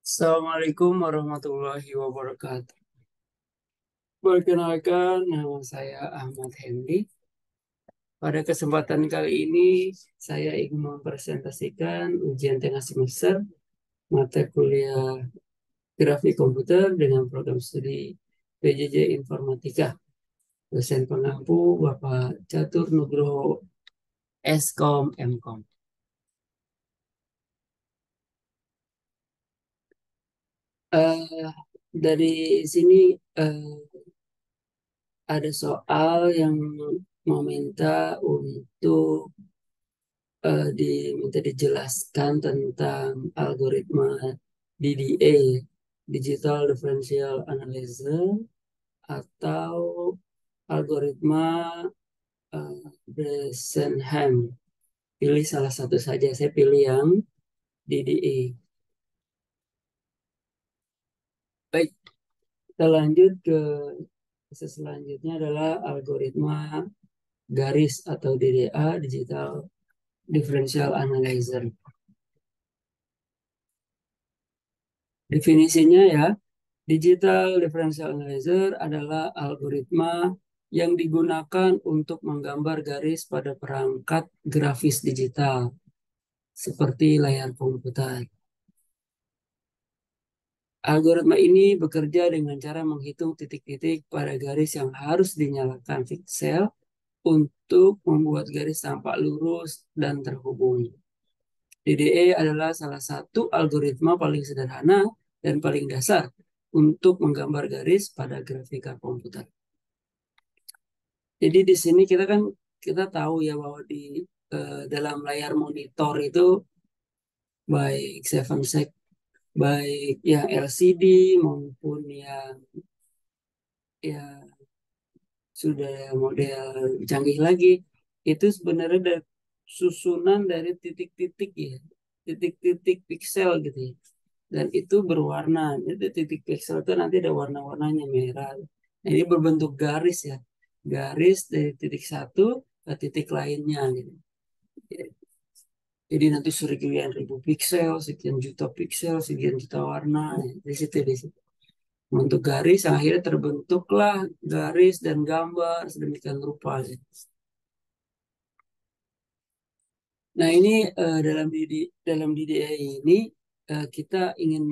Assalamualaikum warahmatullahi wabarakatuh. Perkenalkan, nama saya Ahmad Hendy. Pada kesempatan kali ini, saya ingin mempresentasikan ujian tengah semester mata kuliah grafik komputer dengan program studi PJJ Informatika. Dosen pengampu Bapak Catur Nugroho, Eskom Mkom. Eh, dari sini eh, ada soal yang meminta untuk diminta dijelaskan tentang algoritma DDA, Digital Differential Analysis, atau algoritma Bresenham. Pilih salah satu saja, saya pilih yang DDA. Baik, kita lanjut ke proses selanjutnya adalah algoritma garis atau DDA, Digital Differential Analyzer. Definisinya ya, Digital Differential Analyzer adalah algoritma yang digunakan untuk menggambar garis pada perangkat grafis digital, seperti layar komputer. Algoritma ini bekerja dengan cara menghitung titik-titik pada garis yang harus dinyalakan piksel untuk membuat garis tampak lurus dan terhubung. DDE adalah salah satu algoritma paling sederhana dan paling dasar untuk menggambar garis pada grafika komputer. Jadi di sini kita tahu ya bahwa di dalam layar monitor itu baik Seven Sec, baik yang LCD maupun yang ya sudah model canggih lagi, itu sebenarnya dari susunan dari titik-titik ya, titik-titik piksel gitu ya. Dan itu berwarna. Jadi titik piksel itu nanti ada warna-warnanya merah. Nah, ini berbentuk garis ya, garis dari titik satu ke titik lainnya gitu. Jadi nanti sekian ribu piksel, sekian juta piksel, sekian juta warna, ya, di situ. Untuk garis yang akhirnya terbentuklah garis dan gambar sedemikian rupa. Ya. Nah ini dalam DDA ini kita ingin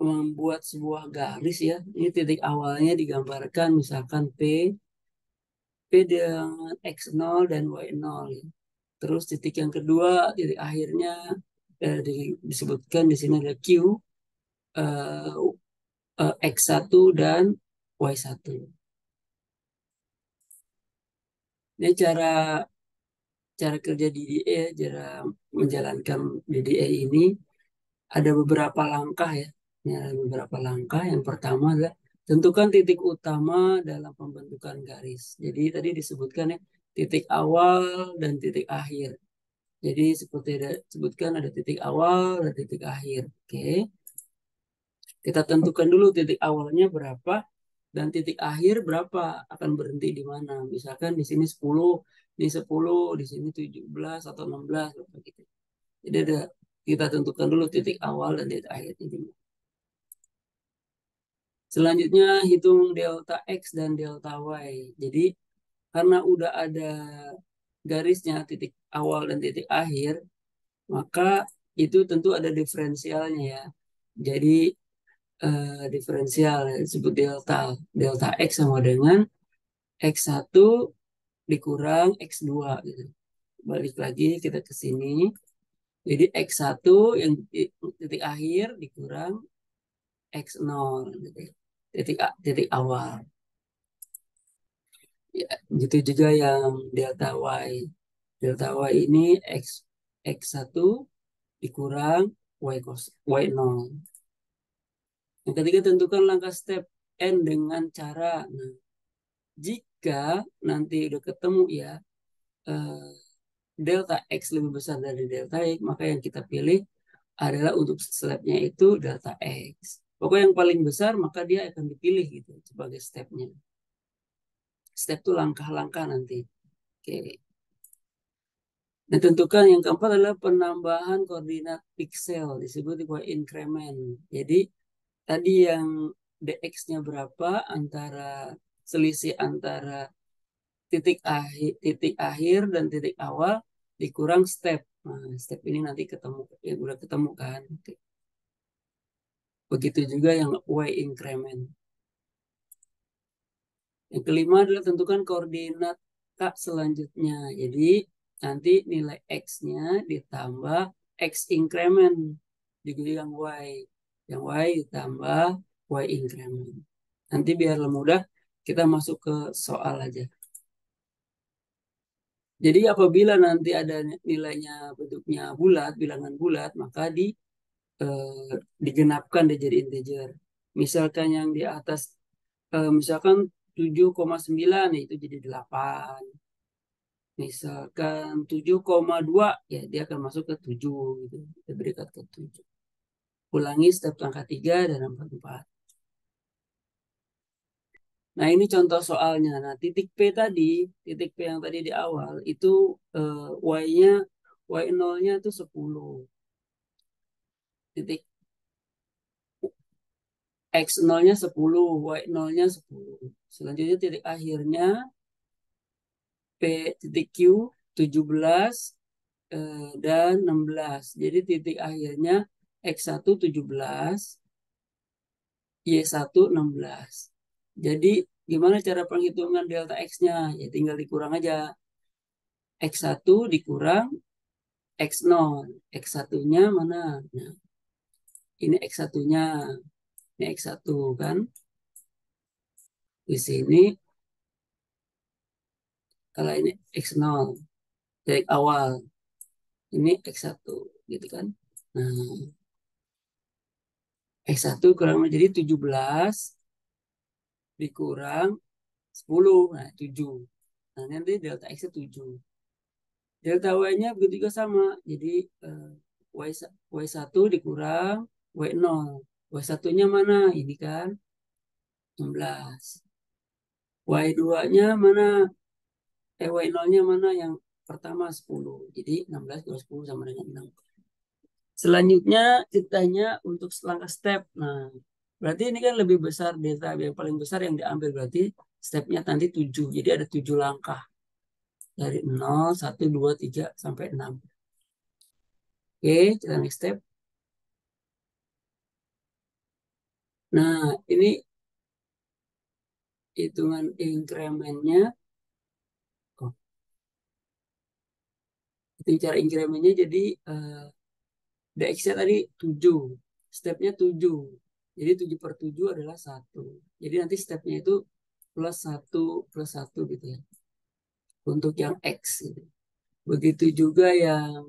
membuat sebuah garis ya. Ini titik awalnya digambarkan misalkan P dengan X0 dan Y0. Ya. Terus titik yang kedua, titik akhirnya disebutkan di sini ada Q, eh, X1 dan Y1. Ini cara kerja DDA, cara menjalankan DDA ini ada beberapa langkah ya. Ini ada beberapa langkah. Yang pertama adalah tentukan titik utama dalam pembentukan garis. Jadi tadi disebutkan ya, titik awal dan titik akhir. Jadi seperti disebutkan ada titik awal dan titik akhir. Oke. Kita tentukan dulu titik awalnya berapa dan titik akhir berapa, akan berhenti di mana. Misalkan di sini 10, di 10, di sini 17 atau 16 gitu. Jadi kita tentukan dulu titik awal dan titik akhir ini. Selanjutnya hitung delta X dan delta Y. Jadi karena udah ada garisnya titik awal dan titik akhir, maka itu tentu ada diferensialnya ya. Jadi diferensial disebut delta. Delta X sama dengan X1 dikurang X2 gitu. Balik lagi kita ke sini. Jadi X1 yang titik akhir dikurang X0 gitu. Titik awal. Ya, gitu juga yang delta Y. Delta Y ini X1 dikurang Y0. Yang ketiga, tentukan langkah step N dengan cara. Nah, jika nanti udah ketemu ya, eh, delta X lebih besar dari delta Y, maka yang kita pilih adalah untuk stepnya itu delta X. Pokoknya yang paling besar, maka dia akan dipilih gitu sebagai stepnya. Step itu langkah-langkah nanti. Oke. Nah, tentukan yang keempat adalah penambahan koordinat piksel, disebut Y increment. Jadi tadi yang dx-nya berapa antara selisih antara titik akhir dan titik awal dikurang step. Nah, step ini nanti ketemu, ya udah ketemu kan. Begitu juga yang Y increment. Yang kelima adalah tentukan koordinat K selanjutnya. Jadi nanti nilai X-nya ditambah X increment dikali yang Y. Yang Y ditambah Y increment. Nanti biar mudah kita masuk ke soal aja. Jadi apabila nanti ada nilainya bentuknya bulat, bilangan bulat, maka digenapkan dia jadi integer. Misalkan yang di atas misalkan 7,9 ya itu jadi 8. Misalkan 7,2 ya dia akan masuk ke 7 gitu. Kita berikan ke 7. Ulangi step angka 3 dan angka 4. Nah, ini contoh soalnya. Nah, titik P tadi, titik P yang tadi di awal itu Y-nya Y0-nya itu 10. Titik X0-nya 10, Y0-nya 10. Selanjutnya titik akhirnya P titik Q 17 dan 16. Jadi titik akhirnya X1 17, Y1 16. Jadi gimana cara penghitungan delta X-nya? Ya tinggal dikurang aja. X1 dikurang X0. X1-nya mana? Nah, ini X1-nya. Ini X1 kan. Di sini kalau ini X0 dari awal. Ini X1 gitu kan. Nah, X1 kurang menjadi 17 dikurang 10. Nah, 7. Nah, nanti delta X-nya 7. Delta Y-nya begitu juga sama. Jadi Y, Y1 dikurang Y0. Y1-nya mana? Ini kan 16. Y2-nya mana? Y0-nya mana yang pertama 10. Jadi 16 kurang 10 sama dengan 6. Selanjutnya kitanya untuk langkah step. Nah, berarti ini kan lebih besar delta yang paling besar yang diambil. Berarti stepnya nanti 7. Jadi ada 7 langkah. Dari 0, 1, 2, 3, sampai 6. Oke, kita next step. Nah, ini hitungan incrementnya. Oh, itu cara incrementnya jadi DX-nya tadi 7. Stepnya 7. Jadi 7 per 7 adalah 1. Jadi nanti stepnya itu plus 1 gitu ya. Untuk yang X gitu. Begitu juga yang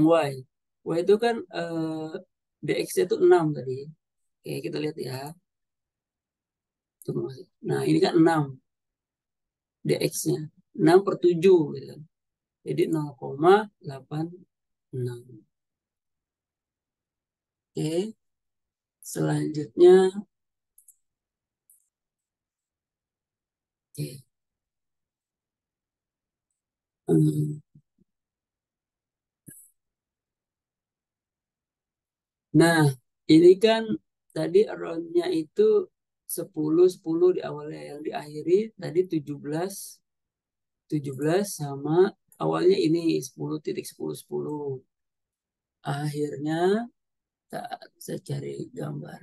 Y. Y itu kan DX-nya itu 6 tadi. Oke, kita lihat ya. Nah, ini kan 6 DX-nya. 6 per 7 gitu kan. Jadi 0,86. Oke, selanjutnya. Oke. Hmm. Nah, ini kan tadi roundnya itu 10 10 di awalnya. Yang diakhiri tadi 17 17 sama awalnya ini 10,10,10. Akhirnya saya cari gambar.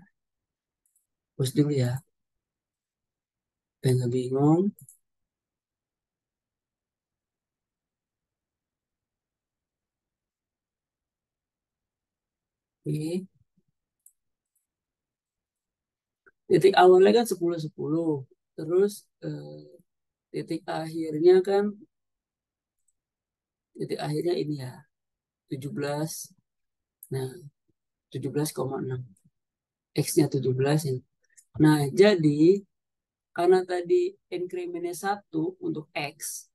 Terus dulu ya, pengen bingung. Oke. Titik awalnya kan 10 10. Terus titik akhirnya kan, titik akhirnya ini ya, 17. Nah, 17,6. X-nya 17 ini. Nah, jadi karena tadi incrementnya 1 untuk X,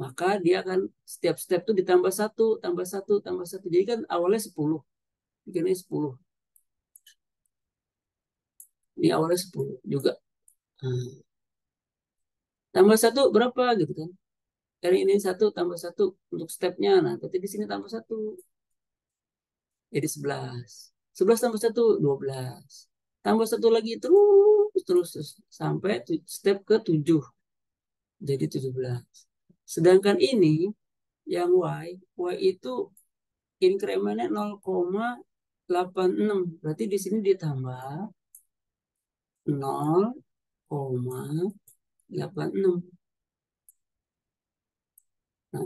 maka dia akan setiap step itu ditambah 1, tambah 1, tambah 1. Jadi kan awalnya 10. Bikinnya 10. Ini awalnya 10 juga. Nah, tambah 1 berapa gitu kan. Dari ini 1 tambah 1 untuk stepnya. Nah, berarti di sini tambah 1. Jadi 11. 11 tambah 1, 12. Tambah 1 lagi terus sampai step ke 7. Jadi 17. Sedangkan ini yang Y itu incrementnya 0,86. Berarti di sini ditambah 0,86. Nah,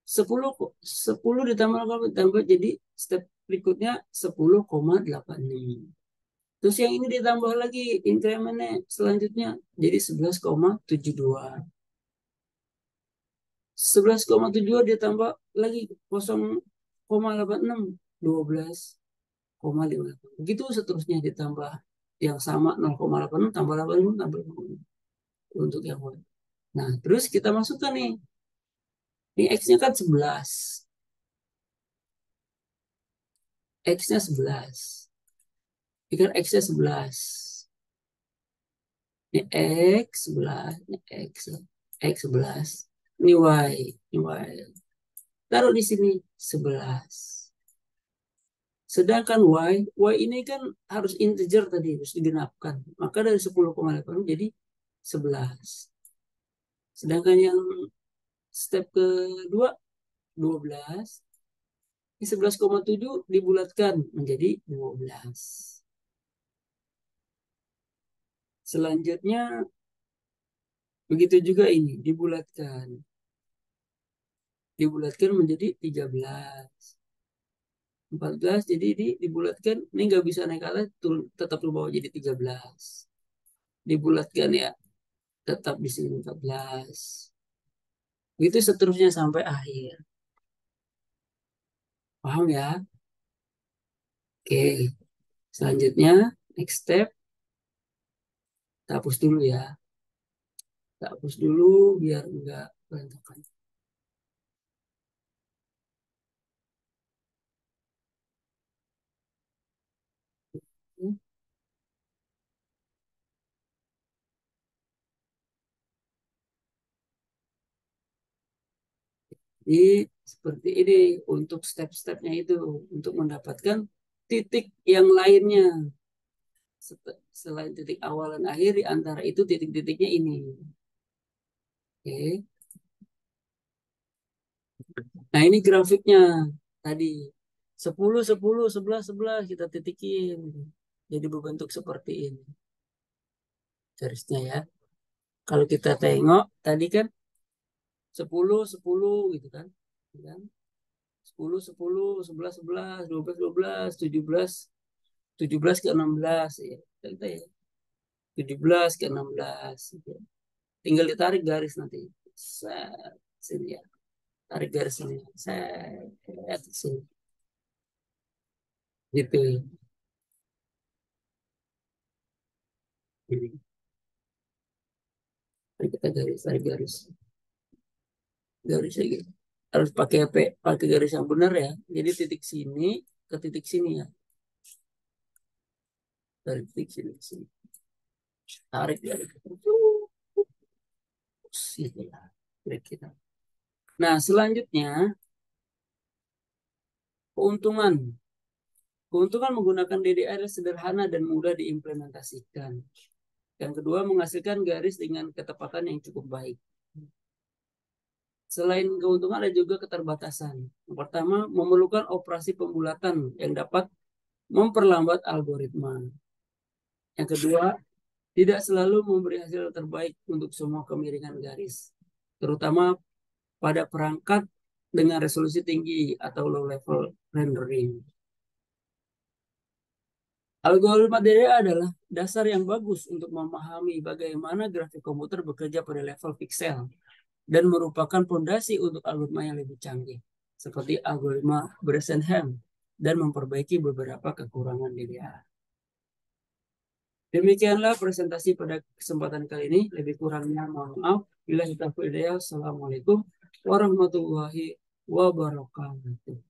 10 10 ditambah 0,86 ditambah jadi step berikutnya 10,86. Terus yang ini ditambah lagi incrementnya selanjutnya jadi 11,72. 11,72 ditambah lagi 0,86, 12,58. Begitu seterusnya ditambah yang sama 0,86 tambah 86 tambah 86 untuk yang Y. Nah, terus kita masukkan nih. Ini X-nya kan 11. X-nya 11. Ini kan X-nya 11. Ini X 11. Ini X 11. Ini Y. Ini Y. Taruh di sini 11. Sedangkan Y ini kan harus integer tadi, harus digenapkan. Maka dari 10,8 jadi 11. Sedangkan yang step kedua 12. Ini 11,7 dibulatkan menjadi 12. Selanjutnya begitu juga ini dibulatkan. Dibulatkan menjadi 13. 14 jadi ini dibulatkan, ini nggak bisa naik ke atas, turun, tetap ke bawah jadi 13. Dibulatkan ya, tetap di sini 14. Begitu seterusnya sampai akhir. Paham ya? Oke. Selanjutnya, next step, kita hapus dulu ya. Kita hapus dulu biar enggak berantakan. Jadi seperti ini untuk step-stepnya itu untuk mendapatkan titik yang lainnya. Selain titik awal dan akhir, di antara itu titik-titiknya ini. Oke. Nah, ini grafiknya tadi 10 10 11 11 kita titikin. Jadi berbentuk seperti ini garisnya ya. Kalau kita tengok tadi kan 10 10 gitu kan. Kan? 10 10 11 11 12 12 17 17 ke 16 ya. Kita ya. 17 ke 16 gitu. Tinggal ditarik garis nanti. Sini ya. Tarik garis ini. Sini. Gitu. Ini. Kita tarik garis. Garisnya gitu. Harus pakai garis yang benar ya. Jadi titik sini ke titik sini ya. Dari titik sini ke sini. Tarik garis. Gitu ya. Kira-kira. Nah, selanjutnya keuntungan. Keuntungan menggunakan DDR sederhana dan mudah diimplementasikan. Yang kedua, menghasilkan garis dengan ketepatan yang cukup baik. Selain keuntungan ada juga keterbatasan. Yang pertama, memerlukan operasi pembulatan yang dapat memperlambat algoritma. Yang kedua, tidak selalu memberi hasil terbaik untuk semua kemiringan garis, terutama pada perangkat dengan resolusi tinggi atau low level rendering. Algoritma DDA adalah dasar yang bagus untuk memahami bagaimana grafik komputer bekerja pada level piksel dan merupakan fondasi untuk algoritma yang lebih canggih, seperti algoritma Bresenham, dan memperbaiki beberapa kekurangan DDA. Demikianlah presentasi pada kesempatan kali ini. Lebih kurangnya mohon maaf. Bila kita Assalamualaikum warahmatullahi wabarakatuh.